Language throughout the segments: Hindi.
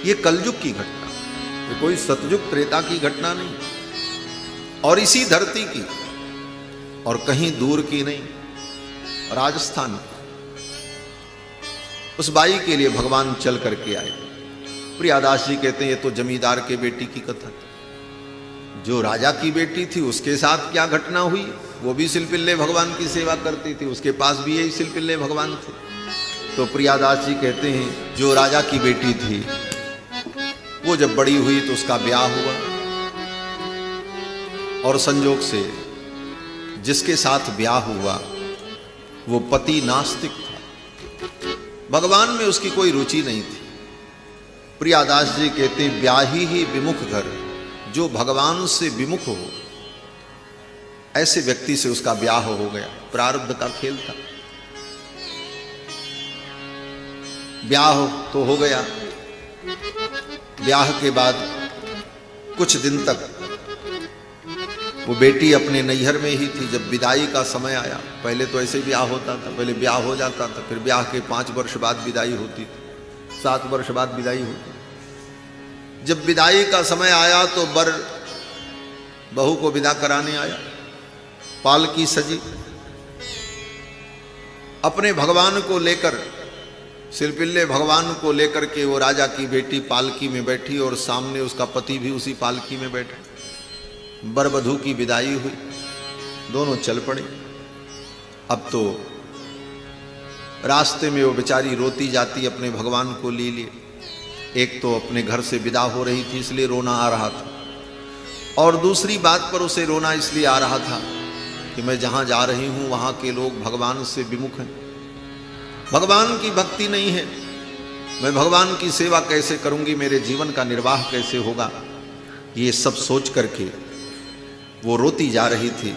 ये कलयुग की घटना, ये कोई सतयुग त्रेता की घटना नहीं, और इसी धरती की, और कहीं दूर की नहीं, राजस्थान की। उस बाई के लिए भगवान चल करके आए। प्रियादास जी कहते हैं ये तो जमींदार के बेटी की कथा थी। जो राजा की बेटी थी उसके साथ क्या घटना हुई, वो भी सिलपिल्ले भगवान की सेवा करती थी, उसके पास भी यही सिलपिल्ले भगवान थे। तो प्रियादास जी कहते हैं जो राजा की बेटी थी वो जब बड़ी हुई तो उसका ब्याह हुआ, और संजोग से जिसके साथ ब्याह हुआ वो पति नास्तिक था, भगवान में उसकी कोई रुचि नहीं थी। प्रियादास जी कहते हैं ब्याही ही विमुख घर, जो भगवान से विमुख हो ऐसे व्यक्ति से उसका ब्याह हो गया। प्रारब्ध का खेल था। ब्याह तो हो गया। ब्याह के बाद कुछ दिन तक वो बेटी अपने नैहर में ही थी। जब विदाई का समय आया, पहले तो ऐसे ब्याह होता था, पहले ब्याह हो जाता था, फिर ब्याह के 5 वर्ष बाद विदाई होती थी, 7 वर्ष बाद विदाई होती। जब विदाई का समय आया तो बर बहू को विदा कराने आया, पालकी सजी, अपने भगवान को लेकर, सिलपिल्ले भगवान को लेकर के वो राजा की बेटी पालकी में बैठी और सामने उसका पति भी उसी पालकी में बैठा। बर वधू की विदाई हुई, दोनों चल पड़े। अब तो रास्ते में वो बेचारी रोती जाती अपने भगवान को लिए। एक तो अपने घर से विदा हो रही थी इसलिए रोना आ रहा था, और दूसरी बात पर उसे रोना इसलिए आ रहा था कि मैं जहां जा रही हूं वहां के लोग भगवान से विमुख हैं, भगवान की भक्ति नहीं है, मैं भगवान की सेवा कैसे करूंगी, मेरे जीवन का निर्वाह कैसे होगा। ये सब सोच करके वो रोती जा रही थी,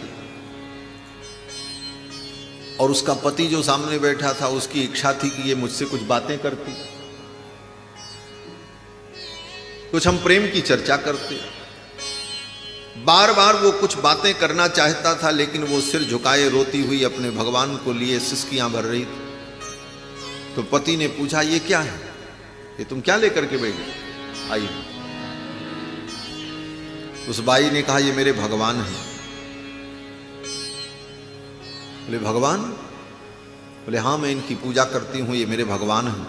और उसका पति जो सामने बैठा था उसकी इच्छा थी कि ये मुझसे कुछ बातें करती, कुछ हम प्रेम की चर्चा करते। बार बार वो कुछ बातें करना चाहता था, लेकिन वो सिर झुकाए रोती हुई अपने भगवान को लिए सिसकियां भर रही थी। तो पति ने पूछा ये क्या है, ये तुम क्या लेकर के बैठी आई? उस बाई ने कहा ये मेरे भगवान हैं। बोले भगवान? बोले हाँ मैं इनकी पूजा करती हूं, ये मेरे भगवान हैं,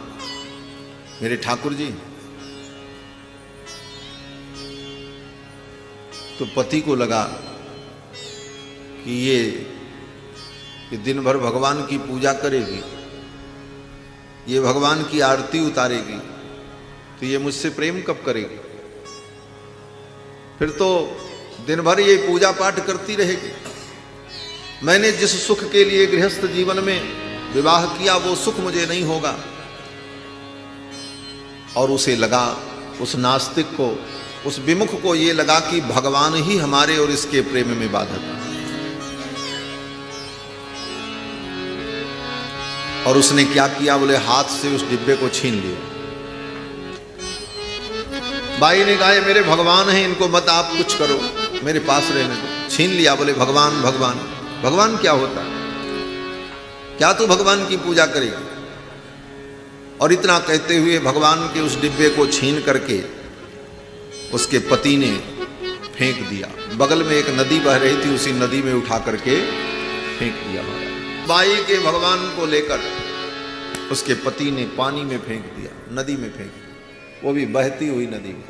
मेरे ठाकुर जी। तो पति को लगा कि ये दिन भर भगवान की पूजा करेगी, ये भगवान की आरती उतारेगी, तो ये मुझसे प्रेम कब करेगी? फिर तो दिन भर ये पूजा पाठ करती रहेगी। मैंने जिस सुख के लिए गृहस्थ जीवन में विवाह किया वो सुख मुझे नहीं होगा। और उसे लगा, उस नास्तिक को, उस विमुख को ये लगा कि भगवान ही हमारे और इसके प्रेम में बाधक है। और उसने क्या किया? बोले हाथ से उस डिब्बे को छीन लिया। बाई ने कहा मेरे भगवान हैं, इनको मत आप कुछ करो, मेरे पास रहने दो। छीन लिया। बोले भगवान भगवान भगवान क्या होता है? क्या तू भगवान की पूजा करेगी? और इतना कहते हुए भगवान के उस डिब्बे को छीन करके उसके पति ने फेंक दिया। बगल में एक नदी बह रही थी, उसी नदी में उठा करके फेंक दिया। बाई के भगवान को लेकर उसके पति ने पानी में फेंक दिया, नदी में फेंक दिया, वो भी बहती हुई नदी में।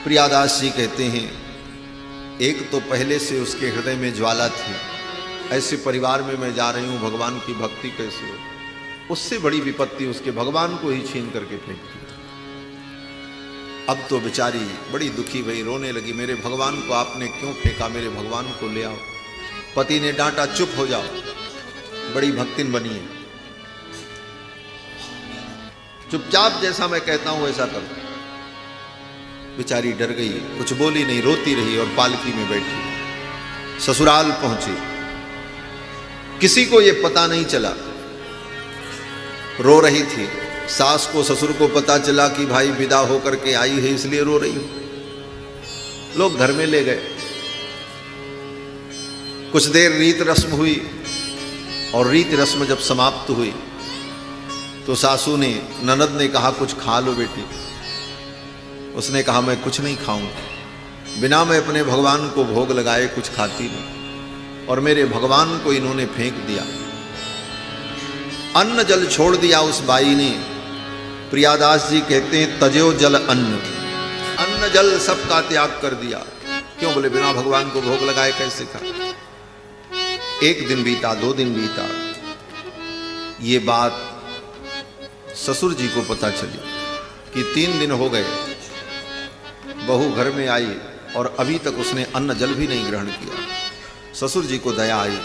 प्रियादास जी कहते हैं एक तो पहले से उसके हृदय में ज्वाला थी, ऐसे परिवार में मैं जा रही हूं, भगवान की भक्ति कैसे हो? उससे बड़ी विपत्ति उसके भगवान को ही छीन करके फेंक दिया। अब तो बेचारी बड़ी दुखी भई, रोने लगी, मेरे भगवान को आपने क्यों फेंका, मेरे भगवान को ले आओ। पति ने डांटा, चुप हो जाओ, बड़ी भक्तिन बनी है, चुपचाप जैसा मैं कहता हूं वैसा करो। बेचारी डर गई, कुछ बोली नहीं, रोती रही और पालकी में बैठी। ससुराल पहुंची, किसी को यह पता नहीं चला, रो रही थी। सास को ससुर को पता चला कि भाई विदा होकर के आई है इसलिए रो रही हूं। लोग घर में ले गए। कुछ देर रीत रस्म हुई, और रीत रस्म जब समाप्त हुई तो सासू ने, ननद ने कहा कुछ खा लो बेटी। उसने कहा मैं कुछ नहीं खाऊंगी, बिना मैं अपने भगवान को भोग लगाए कुछ खाती नहीं, और मेरे भगवान को इन्होंने फेंक दिया। अन्न जल छोड़ दिया उस बाई ने। प्रियादास जी कहते हैं तजो जल अन्न, अन्न जल सबका त्याग कर दिया। क्यों? बोले बिना भगवान को भोग लगाए कैसे खा। एक दिन बीता, 2 दिन बीता, ये बात ससुर जी को पता चली कि 3 दिन हो गए, बहू घर में आई और अभी तक उसने अन्न जल भी नहीं ग्रहण किया। ससुर जी को दया आई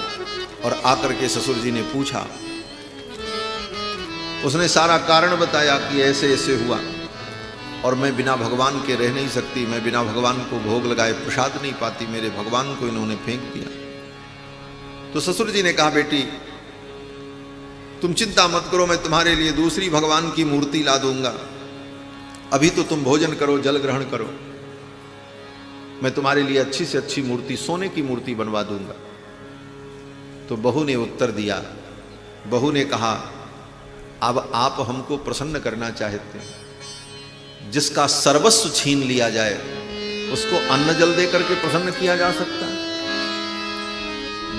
और आकर के ससुर जी ने पूछा, उसने सारा कारण बताया कि ऐसे ऐसे हुआ और मैं बिना भगवान के रह नहीं सकती, मैं बिना भगवान को भोग लगाए प्रसाद नहीं पाती, मेरे भगवान को इन्होंने फेंक दिया। तो ससुर जी ने कहा बेटी तुम चिंता मत करो, मैं तुम्हारे लिए दूसरी भगवान की मूर्ति ला दूंगा, अभी तो तुम भोजन करो, जल ग्रहण करो, मैं तुम्हारे लिए अच्छी से अच्छी मूर्ति, सोने की मूर्ति बनवा दूंगा। तो बहू ने उत्तर दिया, बहू ने कहा अब आप हमको प्रसन्न करना चाहते हैं, जिसका सर्वस्व छीन लिया जाए उसको अन्न जल दे करके प्रसन्न किया जा सकता है?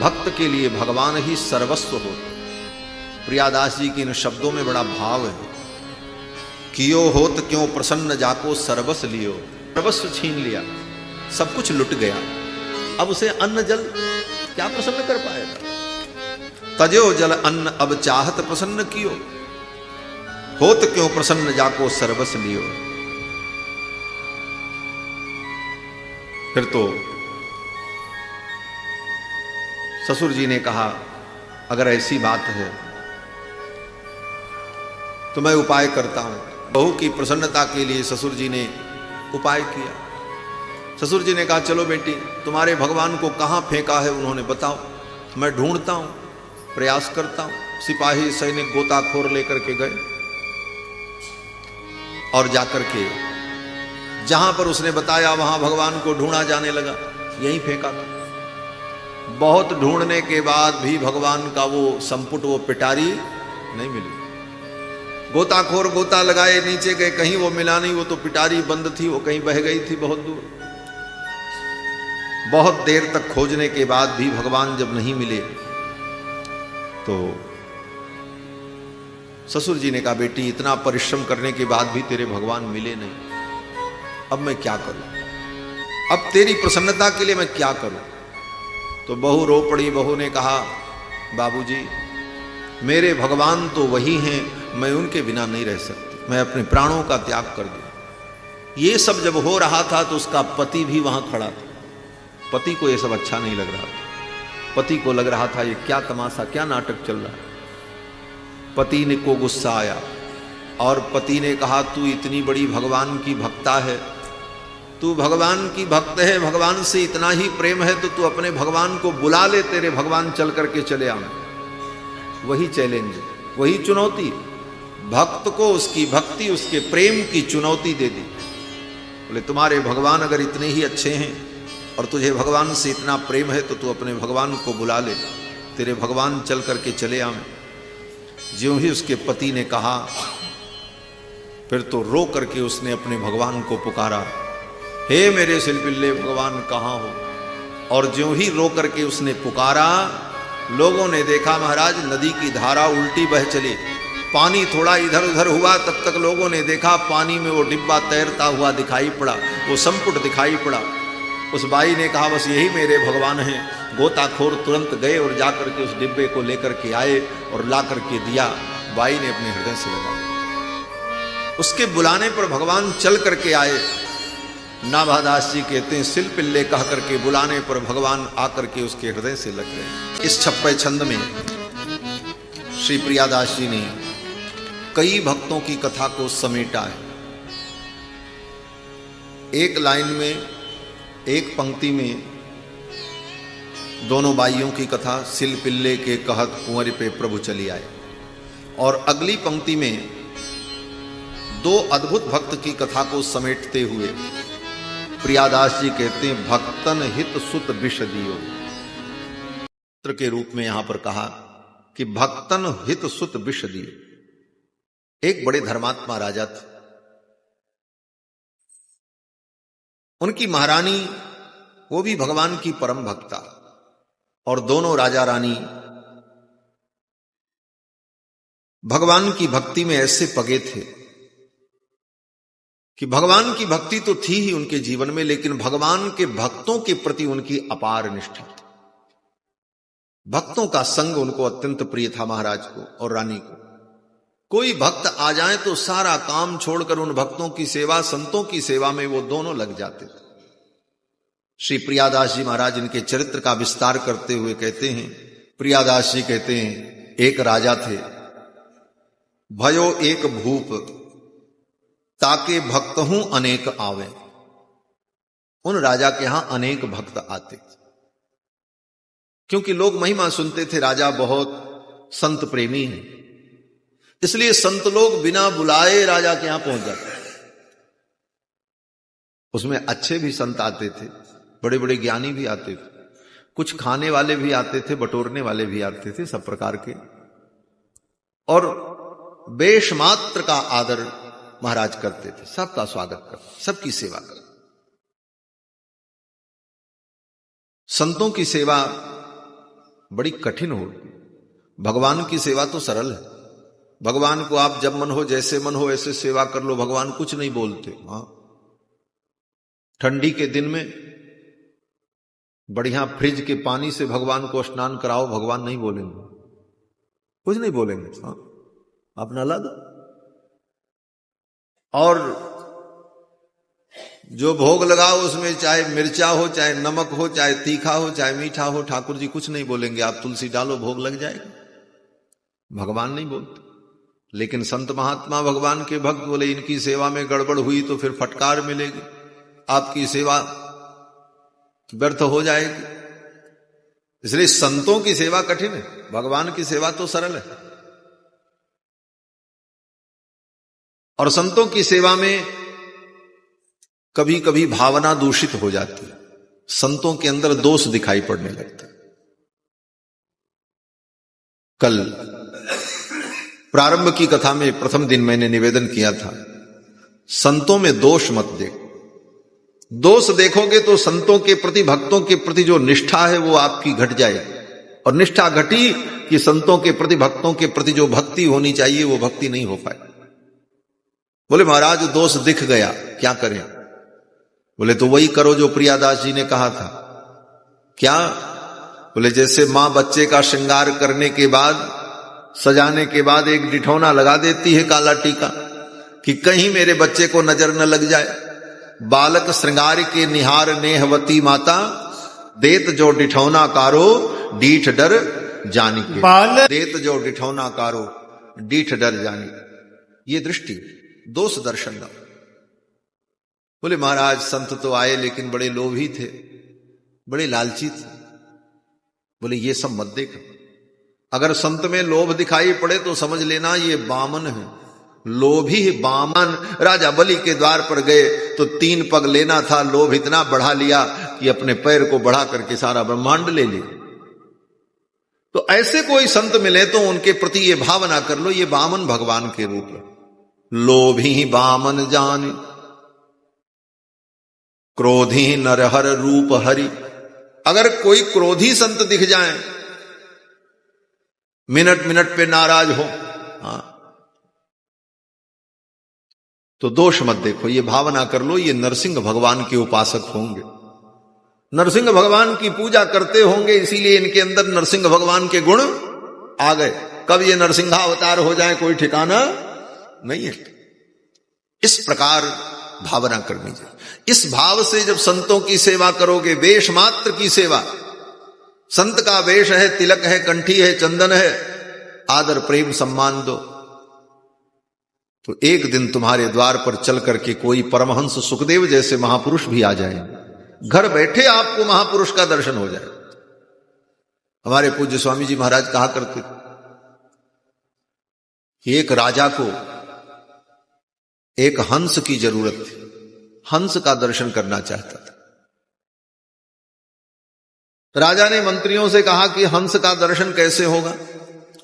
भक्त के लिए भगवान ही सर्वस्व हो। प्रियादास जी के इन शब्दों में बड़ा भाव है। कियो होत क्यों प्रसन्न जाको सर्वस्व लियो, सर्वस्व छीन लिया, सब कुछ लुट गया, अब उसे अन्न जल क्या प्रसन्न कर पाएगा। तजो जल अन्न अब चाहत प्रसन्न कियो, होत क्यों प्रसन्न जाको सर्वस्व लियो। फिर तो ससुर जी ने कहा अगर ऐसी बात है तो मैं उपाय करता हूं। बहू की प्रसन्नता के लिए ससुर जी ने उपाय किया। ससुर जी ने कहा चलो बेटी तुम्हारे भगवान को कहां फेंका है उन्होंने बताओ, मैं ढूंढता हूं, प्रयास करता हूं। सिपाही सैनिक गोताखोर लेकर के गए और जाकर के जहां पर उसने बताया वहां भगवान को ढूंढा जाने लगा, यहीं फेंका था। बहुत ढूंढने के बाद भी भगवान का वो संपुट, वो पिटारी नहीं मिली। गोताखोर गोता लगाए, नीचे गए, कहीं वो मिला नहीं, वो तो पिटारी बंद थी, वो कहीं बह गई थी बहुत दूर। बहुत देर तक खोजने के बाद भी भगवान जब नहीं मिले तो ससुर जी ने कहा बेटी इतना परिश्रम करने के बाद भी तेरे भगवान मिले नहीं, अब मैं क्या करूं, अब तेरी प्रसन्नता के लिए मैं क्या करूं। तो बहू रो पड़ी। बहू ने कहा बाबूजी मेरे भगवान तो वही हैं, मैं उनके बिना नहीं रह सकती, मैं अपने प्राणों का त्याग कर दूं। ये सब जब हो रहा था तो उसका पति भी वहां खड़ा था। पति को ये सब अच्छा नहीं लग रहा था। पति को लग रहा था ये क्या तमाशा, क्या नाटक चल रहा है। पति ने को गुस्सा आया और पति ने कहा तू इतनी बड़ी भगवान की भक्ता है, तू भगवान की भक्त है, भगवान से इतना ही प्रेम है तो तू अपने भगवान को बुला ले, तेरे भगवान चल करके चले आए। वही चैलेंज, वही चुनौती, भक्त को उसकी भक्ति, उसके प्रेम की चुनौती दे दी। बोले तुम्हारे भगवान अगर इतने ही अच्छे हैं और तुझे भगवान से इतना प्रेम है तो तू अपने भगवान को बुला ले, तेरे भगवान चल करके चले आए। ज्यों ही उसके पति ने कहा फिर तो रो करके उसने अपने भगवान को पुकारा, हे मेरे सिलपिल्ले भगवान कहाँ हो। और ज्यों ही रो करके उसने पुकारा, लोगों ने देखा महाराज नदी की धारा उल्टी बह चली, पानी थोड़ा इधर उधर हुआ, तब तक लोगों ने देखा पानी में वो डिब्बा तैरता हुआ दिखाई पड़ा, वो संपुट दिखाई पड़ा। उस बाई ने कहा बस यही मेरे भगवान हैं। गोताखोर तुरंत गए और जाकर के उस डिब्बे को लेकर के आए और ला करके दिया। बाई ने अपने हृदय से लगा। उसके बुलाने पर भगवान चल करके आए। नाभादास जी कहते हैं सिलपिल्ले कह करके बुलाने पर भगवान आकर के उसके हृदय से लग गए। इस छप्पे छंद में श्री प्रियादास जी ने कई भक्तों की कथा को समेटा है। एक लाइन में, एक पंक्ति में दोनों बाइयों की कथा, सिलपिल्ले के कहत कुंवर पे प्रभु चली आए, और अगली पंक्ति में दो अद्भुत भक्त की कथा को समेटते हुए प्रियादास जी कहते हैं भक्तन हित सुत विष दियो के रूप में यहां पर कहा कि भक्तन हित सुत विष दियो। एक बड़े धर्मात्मा राजा थे। उनकी महारानी, वो भी भगवान की परम भक्ता, और दोनों राजा रानी भगवान की भक्ति में ऐसे पगे थे कि भगवान की भक्ति तो थी ही उनके जीवन में, लेकिन भगवान के भक्तों के प्रति उनकी अपार निष्ठा थी। भक्तों का संग उनको अत्यंत प्रिय था, महाराज को और रानी को। कोई भक्त आ जाए तो सारा काम छोड़कर उन भक्तों की सेवा, संतों की सेवा में वो दोनों लग जाते थे। श्री प्रियादास जी महाराज इनके चरित्र का विस्तार करते हुए कहते हैं, प्रियादास जी कहते हैं, एक राजा थे, भयो एक भूप, ताके भक्त हूं अनेक आवे। उन राजा के यहां अनेक भक्त आते, क्योंकि लोग महिमा सुनते थे, राजा बहुत संत प्रेमी है, इसलिए संत लोग बिना बुलाए राजा के यहां पहुंच जाते। उसमें अच्छे भी संत आते थे, बड़े बड़े ज्ञानी भी आते थे, कुछ खाने वाले भी आते थे, बटोरने वाले भी आते थे, सब प्रकार के। और वेश मात्र का आदर महाराज करते थे, सबका स्वागत करते, सबकी सेवा करते। संतों की सेवा बड़ी कठिन होती, भगवान की सेवा तो सरल है। भगवान को आप जब मन हो, जैसे मन हो ऐसे सेवा कर लो, भगवान कुछ नहीं बोलते। हाँ, ठंडी के दिन में बढ़िया फ्रिज के पानी से भगवान को स्नान कराओ, भगवान नहीं बोलेंगे, कुछ नहीं बोलेंगे। हाँ, अपना ला दो। और जो भोग लगाओ उसमें चाहे मिर्चा हो, चाहे नमक हो, चाहे तीखा हो, चाहे मीठा हो, ठाकुर जी कुछ नहीं बोलेंगे। आप तुलसी डालो, भोग लग जाएगा, भगवान नहीं बोलते। लेकिन संत महात्मा भगवान के भक्त बोले, इनकी सेवा में गड़बड़ हुई तो फिर फटकार मिलेगी, आपकी सेवा व्यर्थ हो जाएगी। इसलिए संतों की सेवा कठिन है, भगवान की सेवा तो सरल है। और संतों की सेवा में कभी कभी भावना दूषित हो जाती है, संतों के अंदर दोष दिखाई पड़ने लगता है। कल प्रारंभ की कथा में प्रथम दिन मैंने निवेदन किया था, संतों में दोष मत देखो। दोष देखोगे तो संतों के प्रति, भक्तों के प्रति जो निष्ठा है वो आपकी घट जाएगी, और निष्ठा घटी कि संतों के प्रति, भक्तों के प्रति जो भक्ति होनी चाहिए वो भक्ति नहीं हो पाए। बोले महाराज दोष दिख गया, क्या करें? बोले तो वही करो जो प्रियादास जी ने कहा था। क्या? बोले जैसे मां बच्चे का श्रृंगार करने के बाद, सजाने के बाद एक डिठौना लगा देती है, काला टीका, कि कहीं मेरे बच्चे को नजर न लग जाए। बालक श्रृंगार के निहार नेहवती माता, देत जो डिठौना कारो डीठ डर जानी के। देत जो डिठौना कारो डीठ डर जानी, ये दृष्टि, दोष दर्शन का। बोले महाराज संत तो आए लेकिन बड़े लोभी थे, बड़े लालची थे। बोले ये सब मत देखो, अगर संत में लोभ दिखाई पड़े तो समझ लेना ये बामन है, लोभी बामन। राजा बलि के द्वार पर गए तो 3 पग लेना था, लोभ इतना बढ़ा लिया कि अपने पैर को बढ़ा करके सारा ब्रह्मांड ले लिया। तो ऐसे कोई संत मिले तो उनके प्रति ये भावना कर लो, ये बामन भगवान के रूप है। लोभी बामन जान, क्रोधी नरहर रूप हरि। अगर कोई क्रोधी संत दिख जाए, मिनट मिनट पे नाराज हो, हाँ, तो दोष मत देखो, ये भावना कर लो ये नरसिंह भगवान के उपासक होंगे, नरसिंह भगवान की पूजा करते होंगे, इसीलिए इनके अंदर नरसिंह भगवान के गुण आ गए। कब ये नरसिंहावतार हो जाए कोई ठिकाना नहीं है। इस प्रकार भावना करनी चाहिए। इस भाव से जब संतों की सेवा करोगे, वेश मात्र की सेवा, संत का वेश है, तिलक है, कंठी है, चंदन है, आदर प्रेम सम्मान दो, तो एक दिन तुम्हारे द्वार पर चल करके कोई परमहंस सुखदेव जैसे महापुरुष भी आ जाए, घर बैठे आपको महापुरुष का दर्शन हो जाए। हमारे पूज्य स्वामी जी महाराज कहा करते थे कि एक राजा को एक हंस की जरूरत थी, हंस का दर्शन करना चाहता था। राजा ने मंत्रियों से कहा कि हंस का दर्शन कैसे होगा?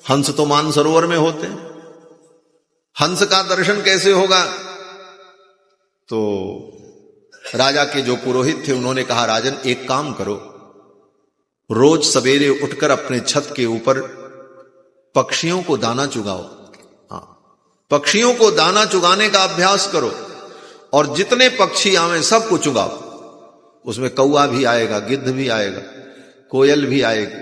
हंस तो मानसरोवर में होते हैं, हंस का दर्शन कैसे होगा? तो राजा के जो पुरोहित थे उन्होंने कहा, राजन एक काम करो, रोज सवेरे उठकर अपने छत के ऊपर पक्षियों को दाना चुगाओ। हाँ, पक्षियों को दाना चुगाने का अभ्यास करो और जितने पक्षी आवे सबको चुगाओ। उसमें कौआ भी आएगा, गिद्ध भी आएगा, कोयल भी आएगी,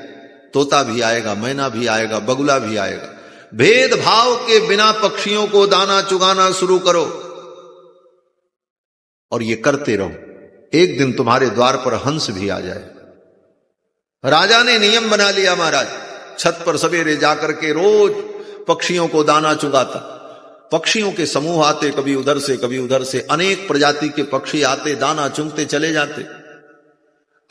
तोता भी आएगा, मैना भी आएगा, बगुला भी आएगा। भेदभाव के बिना पक्षियों को दाना चुगाना शुरू करो और ये करते रहो, एक दिन तुम्हारे द्वार पर हंस भी आ जाए। राजा ने नियम बना लिया, महाराज छत पर सवेरे जाकर के रोज पक्षियों को दाना चुगाता। पक्षियों के समूह आते, कभी उधर से कभी उधर से, अनेक प्रजाति के पक्षी आते, दाना चुगते चले जाते।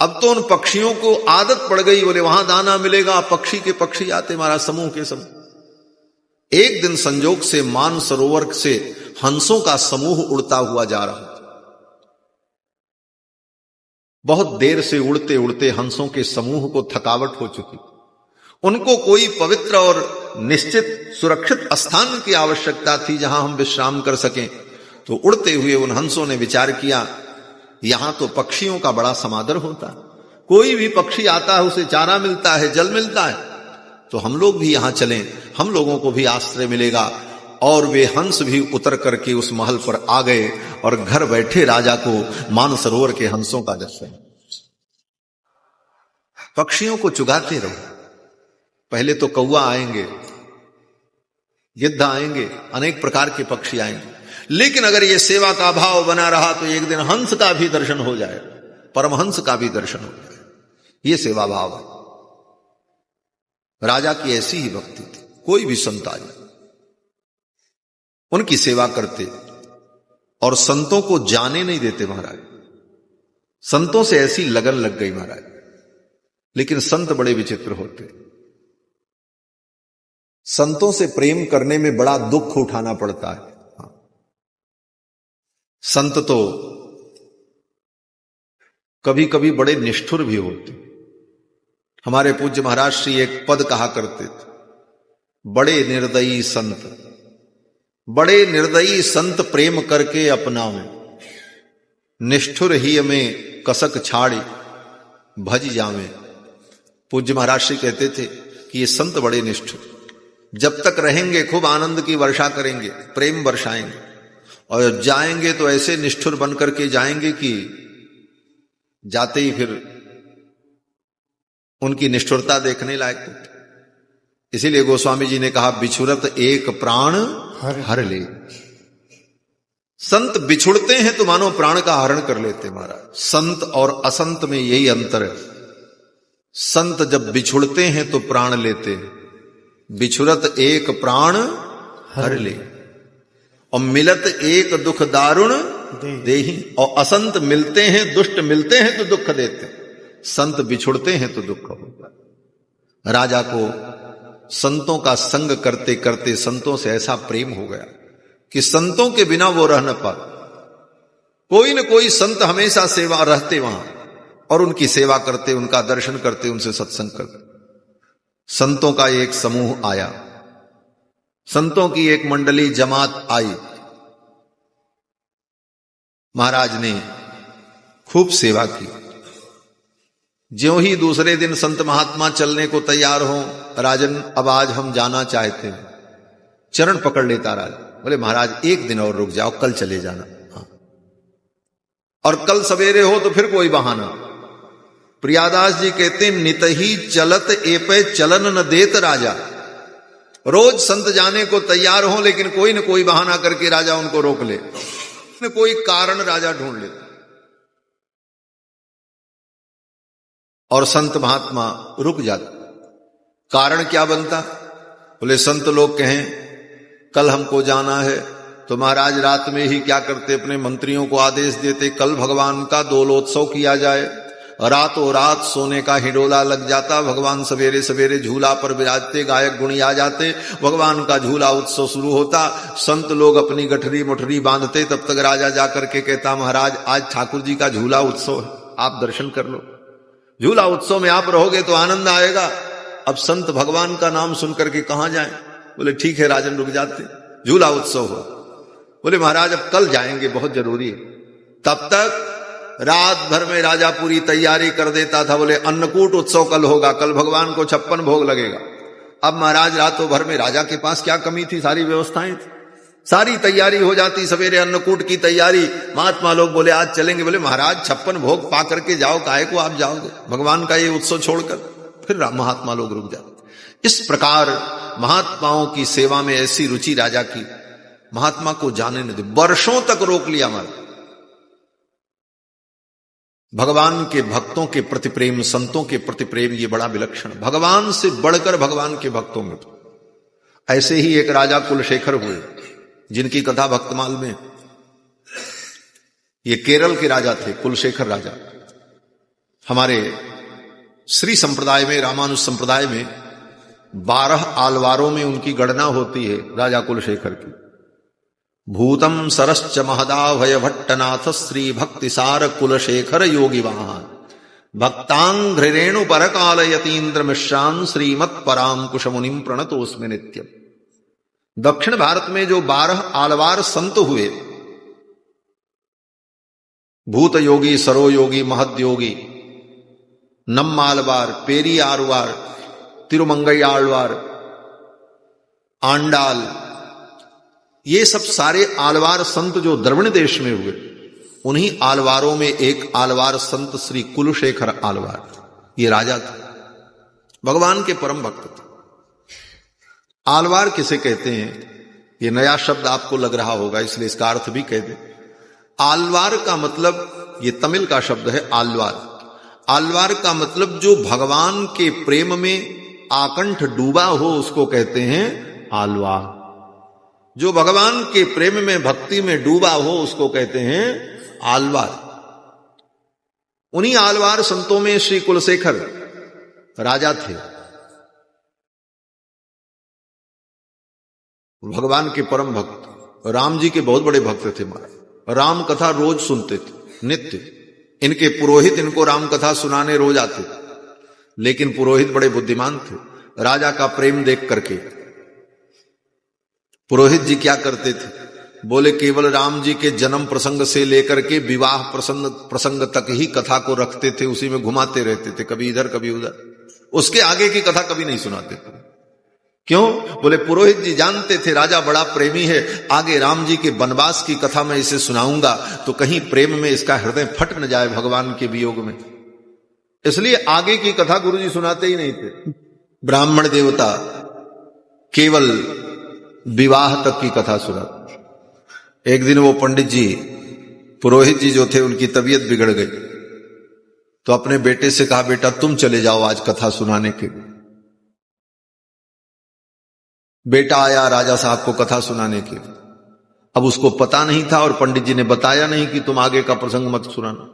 अब तो उन पक्षियों को आदत पड़ गई, बोले वहां दाना मिलेगा, पक्षी के पक्षी आते महाराज, समूह के समूह। एक दिन संजोग से मानसरोवर से हंसों का समूह उड़ता हुआ जा रहा था। बहुत देर से उड़ते उड़ते हंसों के समूह को थकावट हो चुकी, उनको कोई पवित्र और निश्चित सुरक्षित स्थान की आवश्यकता थी जहां हम विश्राम कर सकें। तो उड़ते हुए उन हंसों ने विचार किया, यहां तो पक्षियों का बड़ा समादर होता है, कोई भी पक्षी आता है उसे चारा मिलता है, जल मिलता है, तो हम लोग भी यहां चलें, हम लोगों को भी आश्रय मिलेगा। और वे हंस भी उतर करके उस महल पर आ गए और घर बैठे राजा को मानसरोवर के हंसों का दर्शन। पक्षियों को चुगाते रहो, पहले तो कौवा आएंगे, गिद्ध आएंगे, अनेक प्रकार के पक्षी आएंगे, लेकिन अगर ये सेवा का भाव बना रहा तो एक दिन हंस का भी दर्शन हो जाए, परमहंस का भी दर्शन हो जाए। ये सेवा भाव है। राजा की ऐसी ही भक्ति थी। कोई भी संत आ जाए उनकी सेवा करते और संतों को जाने नहीं देते महाराज। संतों से ऐसी लगन लग गई महाराज। लेकिन संत बड़े विचित्र होते, संतों से प्रेम करने में बड़ा दुख उठाना पड़ता है। संत तो कभी कभी बड़े निष्ठुर भी होते। हमारे पूज्य महाराज श्री एक पद कहा करते थे, बड़े निर्दयी संत, बड़े निर्दयी संत प्रेम करके अपनावे, निष्ठुर ही में कसक छाड़ी भज जावे। पूज्य महाराज श्री कहते थे कि ये संत बड़े निष्ठुर, जब तक रहेंगे खूब आनंद की वर्षा करेंगे, प्रेम वर्षाएंगे, और जाएंगे तो ऐसे निष्ठुर बन करके जाएंगे कि जाते ही फिर उनकी निष्ठुरता देखने लायक होती। इसीलिए गोस्वामी जी ने कहा, बिछुरत एक प्राण हर ले। संत बिछुड़ते हैं तो मानो प्राण का हरण कर लेते महाराज। संत और असंत में यही अंतर है। संत जब बिछुड़ते हैं तो प्राण लेते हैं, बिछुरत एक प्राण हर ले, और मिलत एक दुख दारुण देहि। और असंत मिलते हैं, दुष्ट मिलते हैं तो दुख देते, संत बिछुड़ते हैं तो दुख होता। राजा को संतों का संग करते करते संतों से ऐसा प्रेम हो गया कि संतों के बिना वो रह न पाते। कोई न कोई संत हमेशा सेवा रहते वहां और उनकी सेवा करते, उनका दर्शन करते, उनसे सत्संग करते। संतों का एक समूह आया, संतों की एक मंडली जमात आई। महाराज ने खूब सेवा की। ज्यों ही दूसरे दिन संत महात्मा चलने को तैयार हो, राजन अब आज हम जाना चाहते हैं, चरण पकड़ लेता राजा, बोले महाराज एक दिन और रुक जाओ, कल चले जाना। हाँ। और कल सवेरे हो तो फिर कोई बहाना। प्रियादास जी कहते, नित ही चलत एपे चलन न देत राजा। रोज संत जाने को तैयार हो, लेकिन कोई न कोई बहाना करके राजा उनको रोक ले, न कोई कारण राजा ढूंढ लेता। और संत महात्मा रुक जाता। कारण क्या बनता? बोले संत लोग कहें कल हमको जाना है, तो महाराज रात में ही क्या करते, अपने मंत्रियों को आदेश देते, कल भगवान का दोलोत्सव किया जाए। रातों रात सोने का हिडोला लग जाता, भगवान सवेरे सवेरे झूला पर विराजते, गायक गुणी आ जाते, भगवान का झूला उत्सव शुरू होता। संत लोग अपनी गठरी मुठरी बांधते, तब तक राजा जाकर के कहता, महाराज आज ठाकुर जी का झूला उत्सव है, आप दर्शन कर लो। झूला उत्सव में आप रहोगे तो आनंद आएगा। अब संत भगवान का नाम सुनकर के कहां जाएं? बोले ठीक है राजन रुक जाते। झूला उत्सव हो। बोले महाराज अब कल जाएंगे, बहुत जरूरी है। तब तक रात भर में राजा पूरी तैयारी कर देता था। बोले अन्नकूट उत्सव कल होगा, कल भगवान को 56 भोग लगेगा। अब महाराज रातों भर में, राजा के पास क्या कमी थी, सारी व्यवस्थाएं थी, सारी तैयारी हो जाती। सवेरे अन्नकूट की तैयारी, महात्मा लोग बोले आज चलेंगे। बोले महाराज 56 भोग पा करके जाओ, काहे को आप जाओगे भगवान का ये उत्सव छोड़कर। फिर महात्मा लोग रुक जाते। इस प्रकार महात्माओं की सेवा में ऐसी रुचि राजा की, महात्मा को जाने न दे, वर्षों तक रोक लिया। हमारा भगवान के भक्तों के प्रति प्रेम, संतों के प्रति प्रेम, ये बड़ा विलक्षण, भगवान से बढ़कर भगवान के भक्तों में। ऐसे ही एक राजा कुलशेखर हुए, जिनकी कथा भक्तमाल में। ये केरल के राजा थे, कुलशेखर राजा। हमारे श्री संप्रदाय में, रामानुज संप्रदाय में 12 आलवारों में उनकी गणना होती है राजा कुलशेखर की। भूतम सरश्च महदाभय भट्टनाथ श्री भक्ति सार कुलशेखर योगी वाहन भक्तांघ्रेणु परकाल यतीन्द्र मिश्रान श्रीमत् पराम कुशमुनिम प्रणतोस्मि नित्यम। दक्षिण भारत में जो 12 आलवार संत हुए, भूत योगी, सरो योगी, महद योगी, नम्मालवार, पेरी आरवार, तिरुमंगई आलवार, आंडाल, ये सब सारे आलवार संत जो द्रविड़ देश में हुए, उन्हीं आलवारों में एक आलवार संत श्री कुलशेखर आलवार, ये राजा था, भगवान के परम भक्त थे। आलवार किसे कहते हैं, ये नया शब्द आपको लग रहा होगा, इसलिए इसका अर्थ भी कह दे। आलवार का मतलब, ये तमिल का शब्द है आलवार। आलवार का मतलब जो भगवान के प्रेम में आकंठ डूबा हो, उसको कहते हैं आलवार। जो भगवान के प्रेम में, भक्ति में डूबा हो, उसको कहते हैं आलवार। उन्हीं आलवार संतों में श्री कुलशेखर राजा थे। भगवान के परम भक्त, राम जी के बहुत बड़े भक्त थे। महाराज राम कथा रोज सुनते थे, नित्य। इनके पुरोहित इनको राम कथा सुनाने रोज आते थे, लेकिन पुरोहित बड़े बुद्धिमान थे। राजा का प्रेम देख करके पुरोहित जी क्या करते थे, बोले केवल राम जी के जन्म प्रसंग से लेकर के विवाह प्रसंग तक ही कथा को रखते थे, उसी में घुमाते रहते थे, कभी इधर कभी उधर। उसके आगे की कथा कभी नहीं सुनाते थे। क्यों? बोले पुरोहित जी जानते थे राजा बड़ा प्रेमी है, आगे राम जी के वनवास की कथा मैं इसे सुनाऊंगा तो कहीं प्रेम में इसका हृदय फट न जाए भगवान के वियोग में, इसलिए आगे की कथा गुरु जी सुनाते ही नहीं थे। ब्राह्मण देवता केवल विवाह तक की कथा सुना। एक दिन वो पंडित जी, पुरोहित जी जो थे, उनकी तबीयत बिगड़ गई, तो अपने बेटे से कहा बेटा तुम चले जाओ आज कथा सुनाने के लिए। बेटा आया राजा साहब को कथा सुनाने के लिए। अब उसको पता नहीं था और पंडित जी ने बताया नहीं कि तुम आगे का प्रसंग मत सुनाना।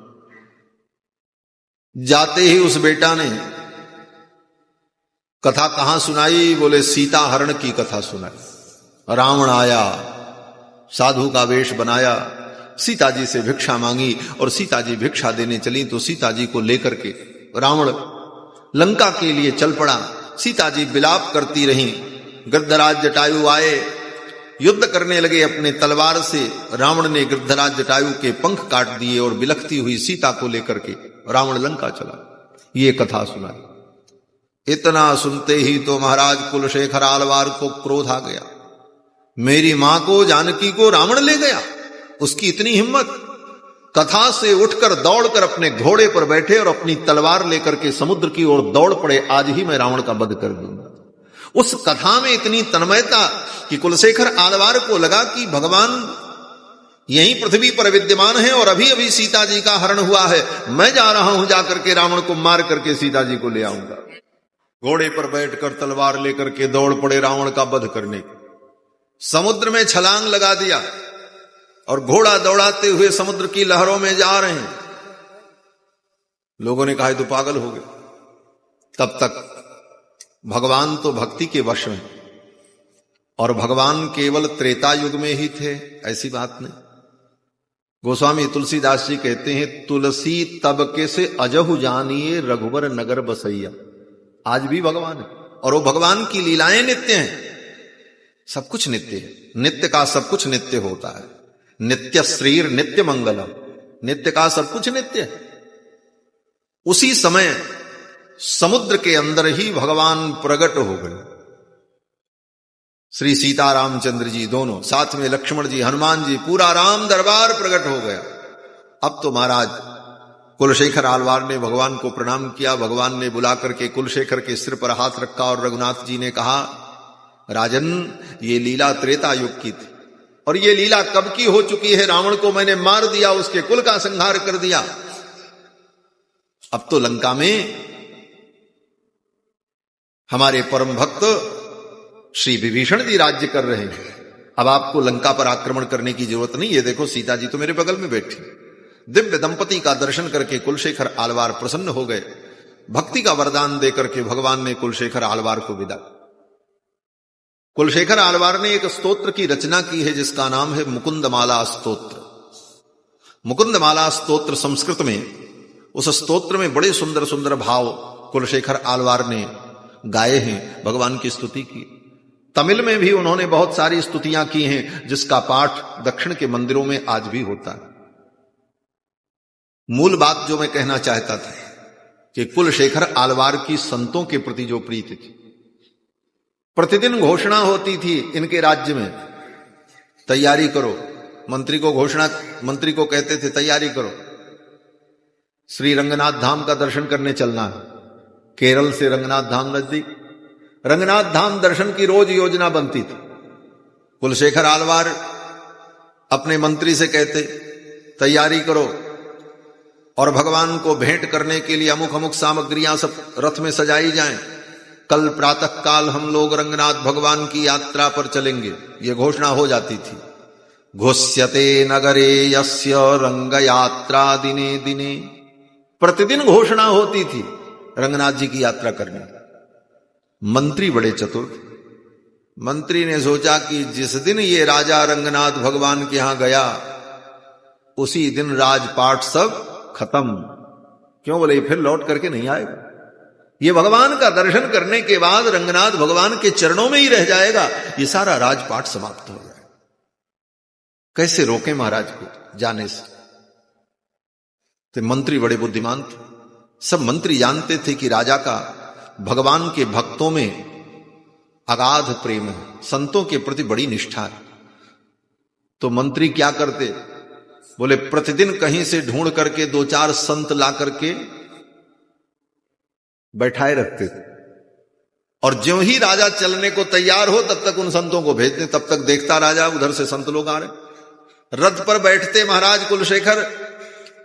जाते ही उस बेटा ने कथा कहां सुनाई? बोले सीता हरण की कथा सुनाई। रावण आया, साधु का वेश बनाया, सीता जी से भिक्षा मांगी और सीता जी भिक्षा देने चली तो सीता जी को लेकर के रावण लंका के लिए चल पड़ा। सीता जी विलाप करती रहीं। गृद्धराज जटायु आए, युद्ध करने लगे अपने तलवार से। रावण ने गृद्धराज जटायु के पंख काट दिए और बिलखती हुई सीता को लेकर के रावण लंका चला। ये कथा सुनाई। इतना सुनते ही तो महाराज कुलशेखर आलवार को क्रोध आ गया। मेरी मां को, जानकी को रावण ले गया, उसकी इतनी हिम्मत। कथा से उठकर दौड़कर अपने घोड़े पर बैठे और अपनी तलवार लेकर के समुद्र की ओर दौड़ पड़े, आज ही मैं रावण का वध कर दूंगा। उस कथा में इतनी तन्मयता कि कुलशेखर आलवार को लगा कि भगवान यहीं पृथ्वी पर विद्यमान है और अभी अभी सीता जी का हरण हुआ है, मैं जा रहा हूं, जाकर के रावण को मार करके सीता जी को ले आऊंगा। घोड़े पर बैठकर तलवार लेकर के दौड़ पड़े रावण का वध करने के। समुद्र में छलांग लगा दिया और घोड़ा दौड़ाते हुए समुद्र की लहरों में जा रहे हैं। लोगों ने कहा तो पागल हो गए। तब तक भगवान तो भक्ति के वश में, और भगवान केवल त्रेता युग में ही थे ऐसी बात नहीं। गोस्वामी तुलसीदास जी कहते हैं तुलसी तब के से अजहु जानिए रघुवर नगर बसैया। आज भी भगवान है और वो भगवान की लीलाएं नित्य हैं। सब कुछ नित्य है, नित्य का सब कुछ नित्य होता है। नित्य श्रीर नित्य मंगलम, नित्य का सब कुछ नित्य है। उसी समय समुद्र के अंदर ही भगवान प्रकट हो गए। श्री सीता रामचंद्र जी दोनों, साथ में लक्ष्मण जी, हनुमान जी, पूरा राम दरबार प्रकट हो गया। अब तो महाराज कुलशेखर आलवार ने भगवान को प्रणाम किया। भगवान ने बुला करके कुलशेखर के सिर पर हाथ रखा और रघुनाथ जी ने कहा, राजन ये लीला त्रेता युग की थी और ये लीला कब की हो चुकी है। रावण को मैंने मार दिया, उसके कुल का संहार कर दिया। अब तो लंका में हमारे परम भक्त श्री विभीषण जी राज्य कर रहे हैं। अब आपको लंका पर आक्रमण करने की जरूरत नहीं है। देखो सीता जी तो मेरे बगल में बैठी। दिव्य दंपति का दर्शन करके कुलशेखर आलवार प्रसन्न हो गए। भक्ति का वरदान देकर के भगवान ने कुलशेखर आलवार को विदा। कुलशेखर आलवार ने एक स्तोत्र की रचना की है जिसका नाम है मुकुंदमाला स्तोत्र। मुकुंदमाला स्तोत्र संस्कृत में, उस स्तोत्र में बड़े सुंदर सुंदर भाव कुलशेखर आलवार ने गाए हैं, भगवान की स्तुति की। तमिल में भी उन्होंने बहुत सारी स्तुतियां की हैं जिसका पाठ दक्षिण के मंदिरों में आज भी होता है। मूल बात जो मैं कहना चाहता था कि कुलशेखर आलवार की संतों के प्रति जो प्रीति थी, प्रतिदिन घोषणा होती थी इनके राज्य में, तैयारी करो। मंत्री को कहते थे तैयारी करो, श्री रंगनाथ धाम का दर्शन करने चलना है। केरल से रंगनाथ धाम नजदीक, रंगनाथ धाम दर्शन की रोज योजना बनती थी। कुलशेखर आलवार अपने मंत्री से कहते तैयारी करो और भगवान को भेंट करने के लिए अमुक अमुक सामग्रियां सब रथ में सजाई जाएं। कल प्रातः काल हम लोग रंगनाथ भगवान की यात्रा पर चलेंगे, ये घोषणा हो जाती थी। घोष्यते नगरे यस्य रंग यात्रा दिने दिने, प्रतिदिन घोषणा होती थी रंगनाथ जी की यात्रा करने। मंत्री बड़े चतुर, मंत्री ने सोचा कि जिस दिन ये राजा रंगनाथ भगवान के यहां गया उसी दिन राजपाट सब खत्म। क्यों बोले, फिर लौट करके नहीं आएगा, ये भगवान का दर्शन करने के बाद रंगनाथ भगवान के चरणों में ही रह जाएगा, ये सारा राजपाट समाप्त हो जाएगा। कैसे रोके महाराज को जाने से? तो मंत्री बड़े बुद्धिमान थे। सब मंत्री जानते थे कि राजा का भगवान के भक्तों में अगाध प्रेम है, संतों के प्रति बड़ी निष्ठा है। तो मंत्री क्या करते, बोले प्रतिदिन कहीं से ढूंढ करके 2-4 संत ला करके बैठाए रखते थे और ज्यों ही राजा चलने को तैयार हो तब तक उन संतों को भेजते। तब तक देखता राजा उधर से संत लोग आ रहे। रथ पर बैठते महाराज कुलशेखर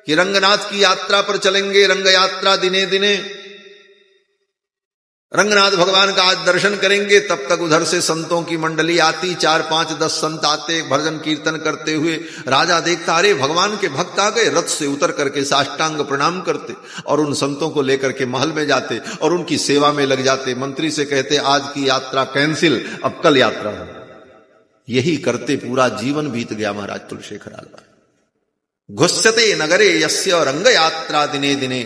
कि रंगनाथ की यात्रा पर चलेंगे, रंग यात्रा दिने दिने, रंगनाथ भगवान का आज दर्शन करेंगे। तब तक उधर से संतों की मंडली आती, 4-5-10 संत आते भजन कीर्तन करते हुए। राजा देखता अरे भगवान के भक्त आ गए, रथ से उतर करके साष्टांग प्रणाम करते और उन संतों को लेकर के महल में जाते और उनकी सेवा में लग जाते। मंत्री से कहते आज की यात्रा कैंसिल, अब कल यात्रा हो। यही करते पूरा जीवन बीत गया महाराज कुलशेखर आलवार। घुस्यते नगरे यस्य रंग यात्रा दिने दिने,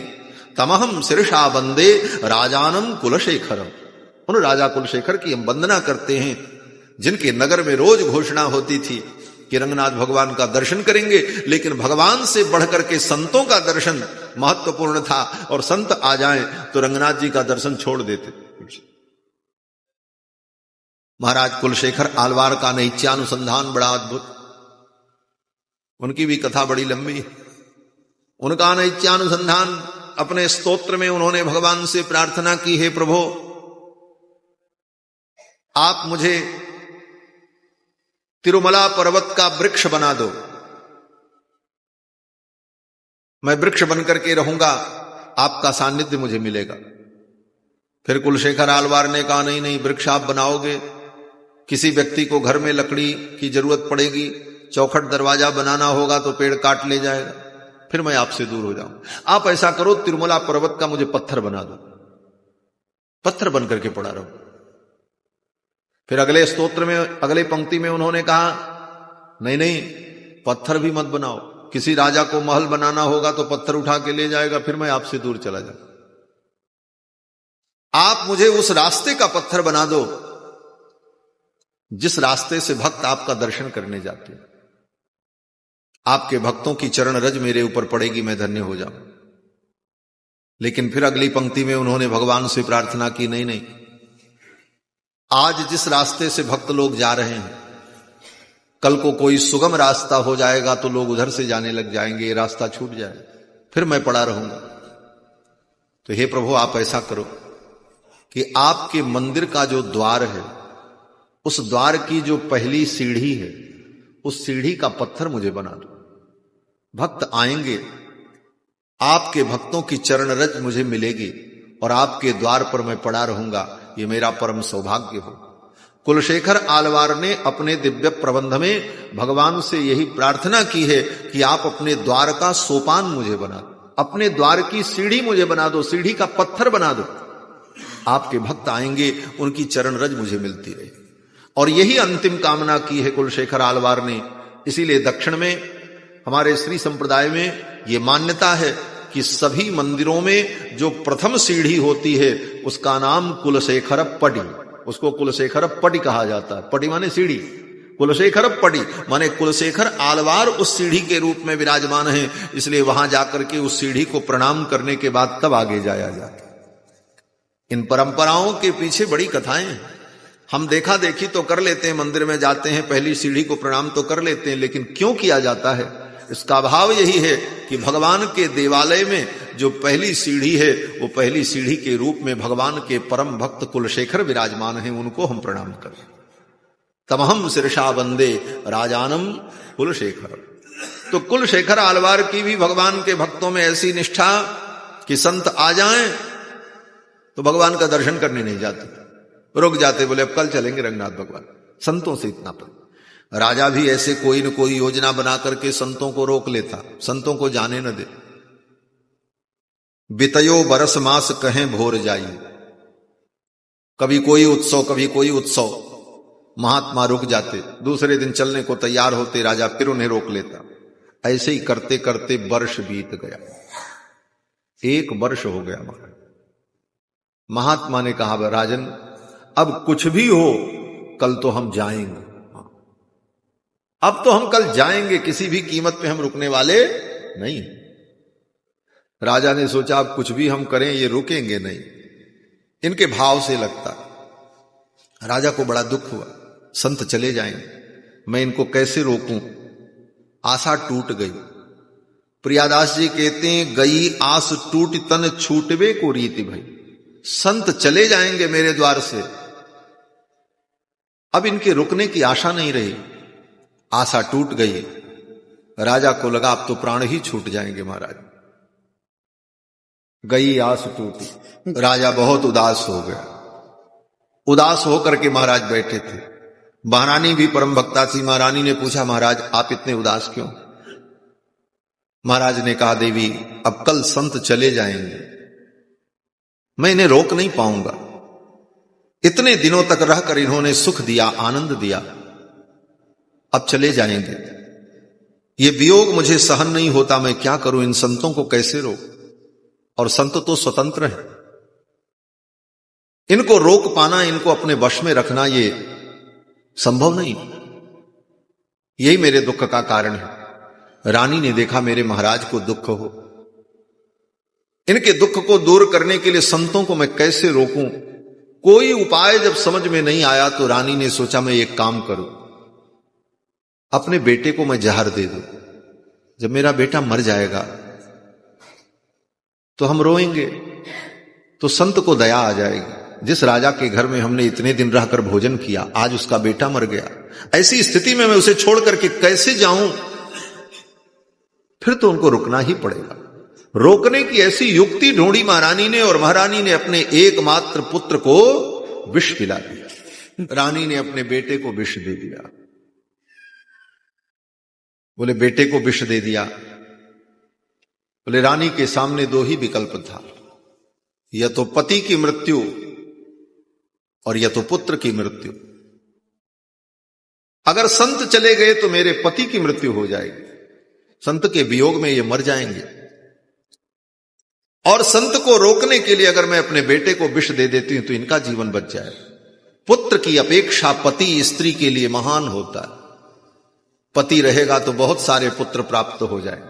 तमहम शीर्षा वंदे राजानम कुलशेखरम। उन राजा कुलशेखर की हम वंदना करते हैं जिनके नगर में रोज घोषणा होती थी कि रंगनाथ भगवान का दर्शन करेंगे, लेकिन भगवान से बढ़कर के संतों का दर्शन महत्वपूर्ण था और संत आ जाएं तो रंगनाथ जी का दर्शन छोड़ देते। महाराज कुलशेखर आलवार का नैत्यानुसंधान बड़ा अद्भुत, उनकी भी कथा बड़ी लंबी है। उनका नैत्यानुसंधान अपने स्तोत्र में उन्होंने भगवान से प्रार्थना की, हे प्रभु आप मुझे तिरुमला पर्वत का वृक्ष बना दो, मैं वृक्ष बनकर के रहूंगा, आपका सानिध्य मुझे मिलेगा। फिर कुलशेखर आलवार ने कहा नहीं नहीं, वृक्ष आप बनाओगे, किसी व्यक्ति को घर में लकड़ी की जरूरत पड़ेगी, चौखट दरवाजा बनाना होगा तो पेड़ काट ले जाएगा, फिर मैं आपसे दूर हो जाऊं। आप ऐसा करो तिरुमला पर्वत का मुझे पत्थर बना दो, पत्थर बन करके पड़ा रहो। फिर अगले स्तोत्र में अगले पंक्ति में उन्होंने कहा नहीं नहीं, पत्थर भी मत बनाओ, किसी राजा को महल बनाना होगा तो पत्थर उठा के ले जाएगा, फिर मैं आपसे दूर चला जाऊं। आप मुझे उस रास्ते का पत्थर बना दो जिस रास्ते से भक्त आपका दर्शन करने जाते हैं, आपके भक्तों की चरण रज मेरे ऊपर पड़ेगी, मैं धन्य हो जाऊं। लेकिन फिर अगली पंक्ति में उन्होंने भगवान से प्रार्थना की, नहीं नहीं, आज जिस रास्ते से भक्त लोग जा रहे हैं, कल को कोई सुगम रास्ता हो जाएगा तो लोग उधर से जाने लग जाएंगे, ये रास्ता छूट जाए, फिर मैं पड़ा रहूंगा। तो हे प्रभु, आप ऐसा करो कि आपके मंदिर का जो द्वार है, उस द्वार की जो पहली सीढ़ी है, उस सीढ़ी का पत्थर मुझे बना दो। भक्त आएंगे, आपके भक्तों की चरण रज मुझे मिलेगी और आपके द्वार पर मैं पड़ा रहूंगा, ये मेरा परम सौभाग्य हो। कुलशेखर आलवार ने अपने दिव्य प्रबंध में भगवान से यही प्रार्थना की है कि आप अपने द्वार का सोपान मुझे बना दो, अपने द्वार की सीढ़ी मुझे बना दो, सीढ़ी का पत्थर बना दो। आपके भक्त आएंगे, उनकी चरण रज मुझे मिलती रहे। और यही अंतिम कामना की है कुलशेखर आलवार ने। इसीलिए दक्षिण में, हमारे श्री संप्रदाय में ये मान्यता है कि सभी मंदिरों में जो प्रथम सीढ़ी होती है उसका नाम कुलशेखर पടി, उसको कुलशेखर पടി कहा जाता है। पടി माने सीढ़ी, कुलशेखर पड़ी माने कुलशेखर आलवार उस सीढ़ी के रूप में विराजमान है। इसलिए वहां जाकर के उस सीढ़ी को प्रणाम करने के बाद तब आगे जाया जाता। इन परंपराओं के पीछे बड़ी कथाएं हैं। हम देखा देखी तो कर लेते हैं, मंदिर में जाते हैं, पहली सीढ़ी को प्रणाम तो कर लेते हैं, लेकिन क्यों किया जाता है? इसका भाव यही है कि भगवान के देवालय में जो पहली सीढ़ी है, वो पहली सीढ़ी के रूप में भगवान के परम भक्त कुलशेखर विराजमान हैं, उनको हम प्रणाम करें। तमहम शीर्षा वंदे राजानम कुलशेखर। तो कुलशेखर आलवार की भी भगवान के भक्तों में ऐसी निष्ठा कि संत आ जाएं तो भगवान का दर्शन करने नहीं जाते, रुक जाते, बोले अब कल चलेंगे रंगनाथ भगवान। संतों से इतना पर राजा भी ऐसे कोई न कोई योजना बना करके संतों को रोक लेता, संतों को जाने न दे। बितयो बरस मास कहें भोर जाई, कभी कोई उत्सव कभी कोई उत्सव, महात्मा रुक जाते, दूसरे दिन चलने को तैयार होते, राजा फिर उन्हें रोक लेता। ऐसे ही करते करते वर्ष बीत गया, 1 वर्ष हो गया। महात्मा ने कहा, राजन अब कुछ भी हो कल तो हम जाएंगे, अब तो हम कल जाएंगे, किसी भी कीमत पे हम रुकने वाले नहीं। राजा ने सोचा अब कुछ भी हम करें ये रुकेंगे नहीं, इनके भाव से लगता। राजा को बड़ा दुख हुआ, संत चले जाएंगे, मैं इनको कैसे रोकूं? आशा टूट गई। प्रियादास जी कहते हैं, गई आस टूट तन छूटवे को रीति भई। संत चले जाएंगे मेरे द्वार से, अब इनके रुकने की आशा नहीं रही, आशा टूट गई। राजा को लगा अब तो प्राण ही छूट जाएंगे महाराज। गई आस टूटी, राजा बहुत उदास हो गया। उदास होकर के महाराज बैठे थे। महारानी भी परम भक्ता थी। महारानी ने पूछा, महाराज आप इतने उदास क्यों? महाराज ने कहा, देवी अब कल संत चले जाएंगे, मैं इन्हें रोक नहीं पाऊंगा। इतने दिनों तक रहकर इन्होंने सुख दिया, आनंद दिया, अब चले जाएंगे, ये वियोग मुझे सहन नहीं होता, मैं क्या करूं? इन संतों को कैसे रोक? और संत तो स्वतंत्र हैं, इनको रोक पाना, इनको अपने वश में रखना ये संभव नहीं। यही मेरे दुख का कारण है। रानी ने देखा मेरे महाराज को दुख हो, इनके दुख को दूर करने के लिए संतों को मैं कैसे रोकूं? कोई उपाय जब समझ में नहीं आया तो रानी ने सोचा मैं एक काम करूं, अपने बेटे को मैं जहर दे दूं। जब मेरा बेटा मर जाएगा तो हम रोएंगे, तो संत को दया आ जाएगी। जिस राजा के घर में हमने इतने दिन रहकर भोजन किया, आज उसका बेटा मर गया, ऐसी स्थिति में मैं उसे छोड़ करके कैसे जाऊं? फिर तो उनको रुकना ही पड़ेगा। रोकने की ऐसी युक्ति ढूंढी महारानी ने, और महारानी ने अपने एकमात्र पुत्र को विष पिला दिया। रानी ने अपने बेटे को विष दे दिया। बोले बेटे को विष दे दिया। बोले रानी के सामने 2 ही विकल्प था, या तो पति की मृत्यु और या तो पुत्र की मृत्यु। अगर संत चले गए तो मेरे पति की मृत्यु हो जाएगी, संत के वियोग में ये मर जाएंगे, और संत को रोकने के लिए अगर मैं अपने बेटे को विष दे देती हूं तो इनका जीवन बच जाए। पुत्र की अपेक्षा पति स्त्री के लिए महान होता है। पति रहेगा तो बहुत सारे पुत्र प्राप्त हो जाएंगे।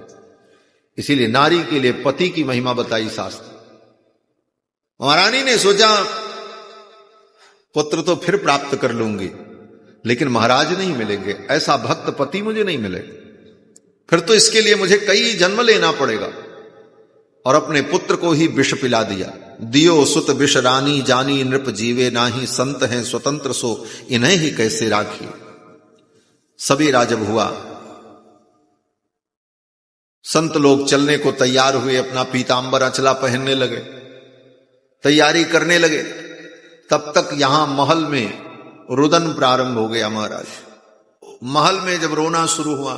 इसीलिए नारी के लिए पति की महिमा बताई शास्त्र। महारानी ने सोचा पुत्र तो फिर प्राप्त कर लूंगी, लेकिन महाराज नहीं मिलेंगे, ऐसा भक्त पति मुझे नहीं मिलेगा, फिर तो इसके लिए मुझे कई जन्म लेना पड़ेगा। और अपने पुत्र को ही विष पिला दिया। दियो सुत विष रानी जानी नृप जीवे नाही, संत हैं स्वतंत्र सो इन्हें ही कैसे राखी। सवेरा जब हुआ, संत लोग चलने को तैयार हुए, अपना पीतांबर अचला पहनने लगे, तैयारी करने लगे। तब तक यहां महल में रुदन प्रारंभ हो गया। महाराज महल में जब रोना शुरू हुआ,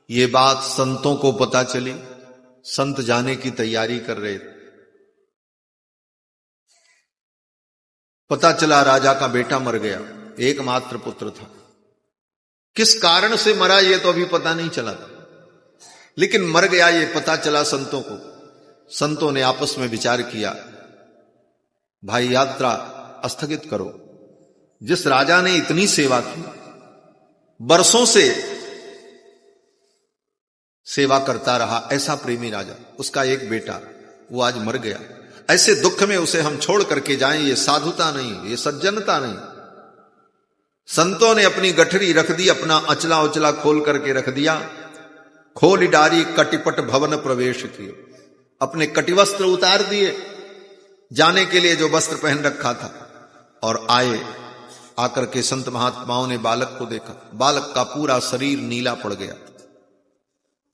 ये बात संतों को पता चली। संत जाने की तैयारी कर रहे थे। पता चला राजा का बेटा मर गया, एकमात्र पुत्र था। किस कारण से मरा ये तो अभी पता नहीं चला था, लेकिन मर गया ये पता चला संतों को। संतों ने आपस में विचार किया, भाई यात्रा स्थगित करो। जिस राजा ने इतनी सेवा की, बरसों से सेवा करता रहा, ऐसा प्रेमी राजा, उसका एक बेटा, वो आज मर गया। ऐसे दुख में उसे हम छोड़ करके जाएं, ये साधुता नहीं, ये सज्जनता नहीं। संतों ने अपनी गठरी रख दी, अपना अचला उचला खोल करके रख दिया। खोल डारी कटिपट भवन प्रवेश किए, अपने कटिवस्त्र उतार दिए, जाने के लिए जो वस्त्र पहन रखा था, और आए। आकर के संत महात्माओं ने बालक को देखा। बालक का पूरा शरीर नीला पड़ गया।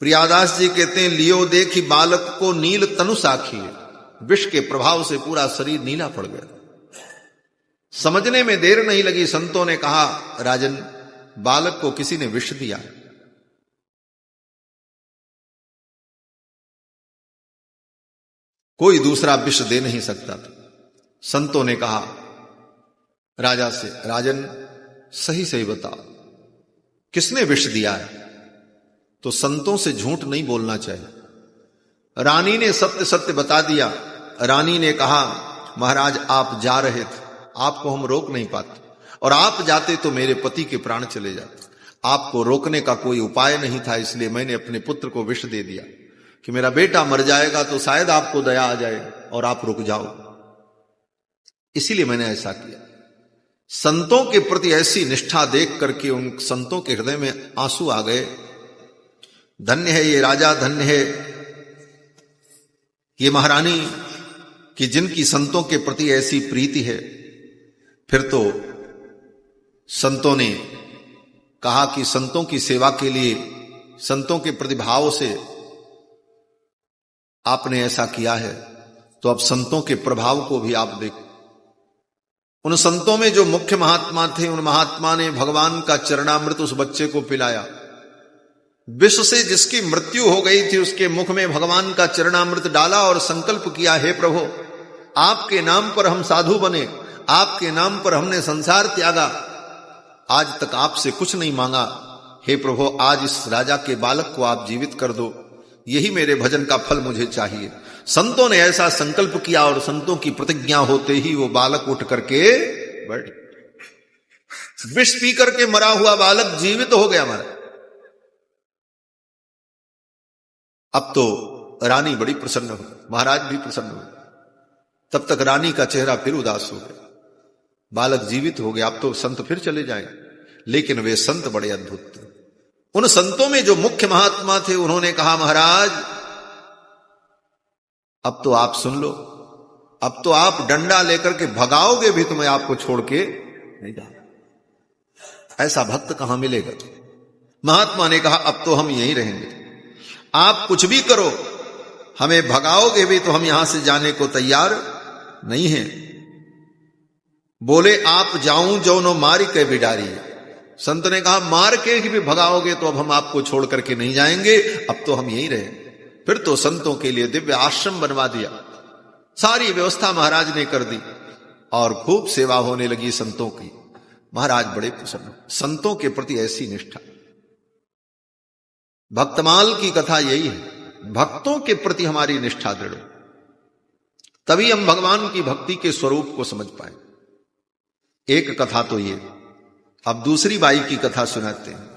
प्रियादास जी कहते हैं, लियो देखी बालक को नील तनु साखी, विष के प्रभाव से पूरा शरीर नीला पड़ गया। समझने में देर नहीं लगी। संतों ने कहा, राजन, बालक को किसी ने विष दिया। कोई दूसरा विष दे नहीं सकता था। संतों ने कहा राजा से, राजन सही सही बताओ, किसने विष दिया है? तो संतों से झूठ नहीं बोलना चाहिए। रानी ने सत्य सत्य बता दिया। रानी ने कहा, महाराज आप जा रहे थे, आपको हम रोक नहीं पाते, और आप जाते तो मेरे पति के प्राण चले जाते। आपको रोकने का कोई उपाय नहीं था, इसलिए मैंने अपने पुत्र को विष दे दिया कि मेरा बेटा मर जाएगा तो शायद आपको दया आ जाए और आप रुक जाओ। इसीलिए मैंने ऐसा किया। संतों के प्रति ऐसी निष्ठा देख करके उन संतों के हृदय में आंसू आ गए। धन्य है ये राजा, धन्य है ये महारानी कि जिनकी संतों के प्रति ऐसी प्रीति है। फिर तो संतों ने कहा कि संतों की सेवा के लिए, संतों के प्रतिभाव से आपने ऐसा किया है, तो अब संतों के प्रभाव को भी आप देखो। उन संतों में जो मुख्य महात्मा थे, उन महात्मा ने भगवान का चरणामृत उस बच्चे को पिलाया। विष से जिसकी मृत्यु हो गई थी, उसके मुख में भगवान का चरणामृत डाला और संकल्प किया, हे प्रभु, आपके नाम पर हम साधु बने, आपके नाम पर हमने संसार त्यागा, आज तक आपसे कुछ नहीं मांगा। हे प्रभु, आज इस राजा के बालक को आप जीवित कर दो, यही मेरे भजन का फल मुझे चाहिए। संतों ने ऐसा संकल्प किया और संतों की प्रतिज्ञा होते ही वो बालक उठ करके बैठ, विष पी करके मरा हुआ बालक जीवित हो गया। हमारा अब तो रानी बड़ी प्रसन्न हुई, महाराज भी प्रसन्न हुए। तब तक रानी का चेहरा फिर उदास हो गया। बालक जीवित हो गया, अब तो संत फिर चले जाएंगे। लेकिन वे संत बड़े अद्भुत थे। उन संतों में जो मुख्य महात्मा थे, उन्होंने कहा, महाराज अब तो आप सुन लो, अब तो आप डंडा लेकर के भगाओगे भी तो मैं आपको छोड़ के नहीं जाऊंगा। ऐसा भक्त कहां मिलेगा? महात्मा ने कहा, अब तो हम यहीं रहेंगे, आप कुछ भी करो, हमें भगाओगे भी तो हम यहां से जाने को तैयार नहीं हैं। बोले, आप जाऊं जो नो मारी के बिडारी। संत ने कहा, मार के भी भगाओगे तो अब हम आपको छोड़ करके नहीं जाएंगे, अब तो हम यहीं रहे। फिर तो संतों के लिए दिव्य आश्रम बनवा दिया, सारी व्यवस्था महाराज ने कर दी और खूब सेवा होने लगी संतों की। महाराज बड़े प्रसन्न। संतों के प्रति ऐसी निष्ठा। भक्तमाल की कथा यही है, भक्तों के प्रति हमारी निष्ठा दृढ़, तभी हम भगवान की भक्ति के स्वरूप को समझ पाए। एक कथा तो ये। अब दूसरी बाई की कथा सुनाते हैं।